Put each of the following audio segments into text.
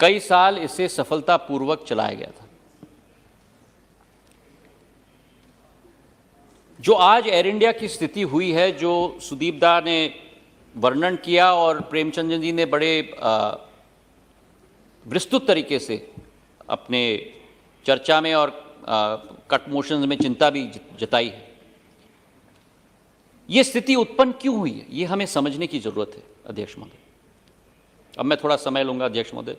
कई साल इसे सफलतापूर्वक चलाया गया था। जो आज एयर इंडिया की स्थिति हुई है, जो सुदीप दा ने वर्णन किया और प्रेमचंद जी ने बड़े विस्तृत तरीके से अपने चर्चा में और कट मोशंस में चिंता भी जताई है। ये स्थिति उत्पन्न क्यों हुई है, ये हमें समझने की जरूरत है अध्यक्ष महोदय। अब मैं थोड़ा समय लूंगा अध्यक्ष महोदय।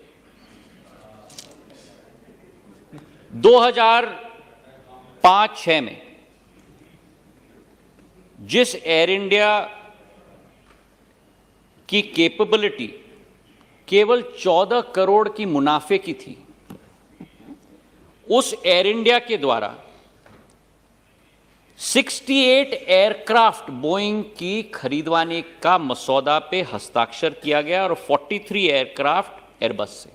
2005-06 में जिस एयर इंडिया की कैपेबिलिटी केवल 14 करोड़ की मुनाफे की थी, उस एयर इंडिया के द्वारा 68 एयरक्राफ्ट बोइंग की खरीदवाने का मसौदा पे हस्ताक्षर किया गया और 43 एयरक्राफ्ट एयरबस से।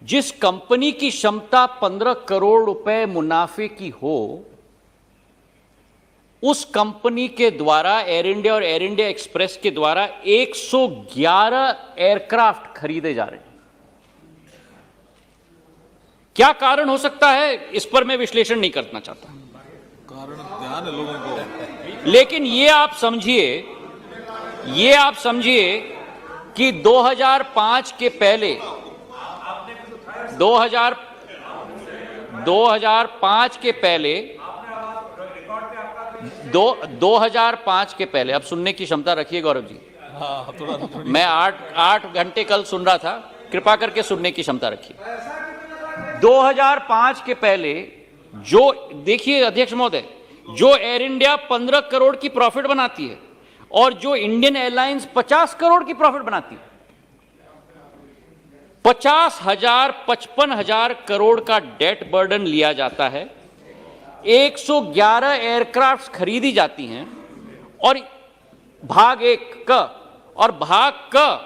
जिस कंपनी की क्षमता 15 करोड़ रुपए मुनाफे की हो, उस कंपनी के द्वारा एयर इंडिया और एयर इंडिया एक्सप्रेस के द्वारा 111 एयरक्राफ्ट खरीदे जा रहे हैं। क्या कारण हो सकता है, इस पर मैं विश्लेषण नहीं करना चाहता। कारण ध्यान है लोगों को, लेकिन ये आप समझिए कि 2005 के पहले 2005 के पहले अब सुनने की क्षमता रखिए गौरव जी। मैं 8 घंटे कल सुन रहा था, कृपा करके सुनने की क्षमता रखिए। 2005 के पहले जो देखिए अध्यक्ष महोदय, जो एयर इंडिया 15 करोड़ की प्रॉफिट बनाती है और जो इंडियन एयरलाइंस 50 करोड़ की प्रॉफिट बनाती है, 55,000 करोड़ का डेट बर्डन लिया जाता है, 111 एयरक्राफ्ट खरीदी जाती हैं और भाग क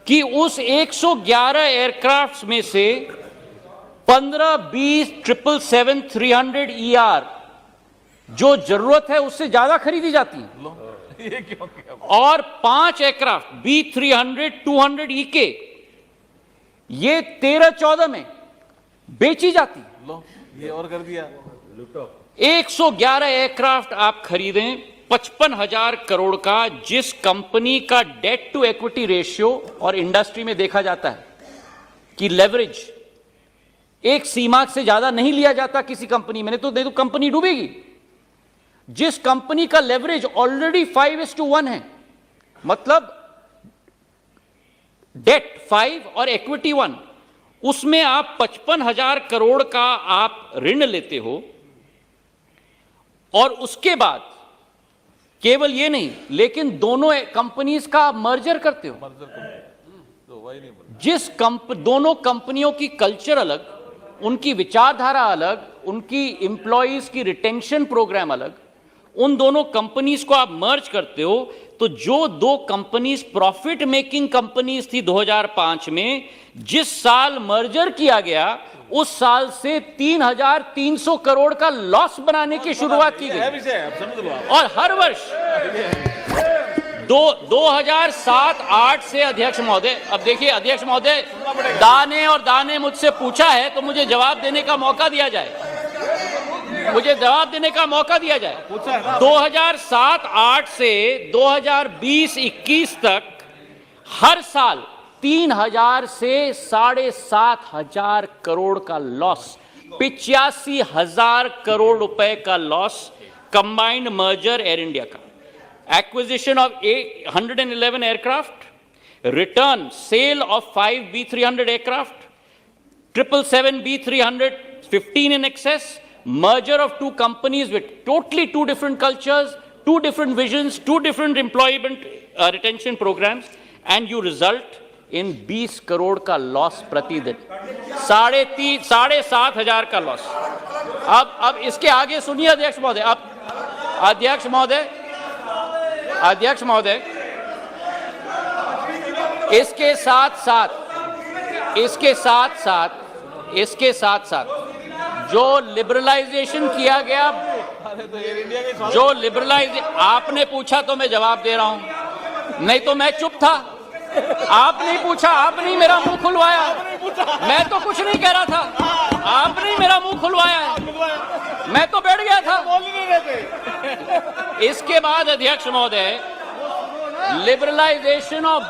कि उस 111 एयरक्राफ्ट में से 15-20 777-300ER जो जरूरत है उससे ज्यादा खरीदी जाती है और 5 एयरक्राफ्ट B300-200EK ये 13-14 में बेची जाती है। ये और कर दिया। 111 एयरक्राफ्ट आप खरीदें 55,000 करोड़ का, जिस कंपनी का डेट टू इक्विटी रेशियो और इंडस्ट्री में देखा जाता है कि लेवरेज एक सीमा से ज्यादा नहीं लिया जाता किसी कंपनी में, नहीं तो कंपनी डूबेगी। जिस कंपनी का लेवरेज ऑलरेडी 5:1 है, मतलब डेट 5 और इक्विटी 1, उसमें आप 55,000 करोड़ का आप ऋण लेते हो और उसके बाद केवल ये नहीं, लेकिन दोनों कंपनीज का मर्जर करते हो। दोनों कंपनियों की कल्चर अलग, उनकी विचारधारा अलग, उनकी एम्प्लॉइज की रिटेंशन प्रोग्राम अलग, उन दोनों कंपनीज को आप मर्ज करते हो तो जो दो कंपनीज प्रॉफिट मेकिंग कंपनीज थी 2005 में, जिस साल मर्जर किया गया उस साल से 3,300 करोड़ का लॉस बनाने की शुरुआत की गई और हर वर्ष 2007-08 से अध्यक्ष महोदय, अब देखिए अध्यक्ष महोदय, दाने मुझसे पूछा है तो मुझे जवाब देने का मौका दिया जाए, 2007-08 से 2020-21 तक हर साल 3,000 से 7,500 करोड़ का लॉस, 85,000 करोड़ रुपए का loss combined merger Air India का, acquisition of 111 aircraft, return sale of 5 B300 aircraft, 777 B300 15 in excess, merger of two companies with totally two different cultures, two different visions, two different employment retention programs, and you result in 20 crore का loss प्रतिदिन, 7,500 का loss. अब इसके आगे सुनिए अध्यक्ष महोदय, अब अध्यक्ष महोदय इसके साथ साथ जो लिबरलाइजेशन किया गया, आपने पूछा तो मैं जवाब दे रहा हूं, नहीं तो मैं चुप था। आप नहीं पूछा, आप नहीं मेरा मुंह खुलवाया, मैं तो कुछ नहीं कह रहा था, आपने मेरा मुंह खुलवाया है, मैं तो बैठ गया था। बोल ही नहीं रहे थे। इसके बाद अध्यक्ष महोदय, लिबरलाइजेशन ऑफ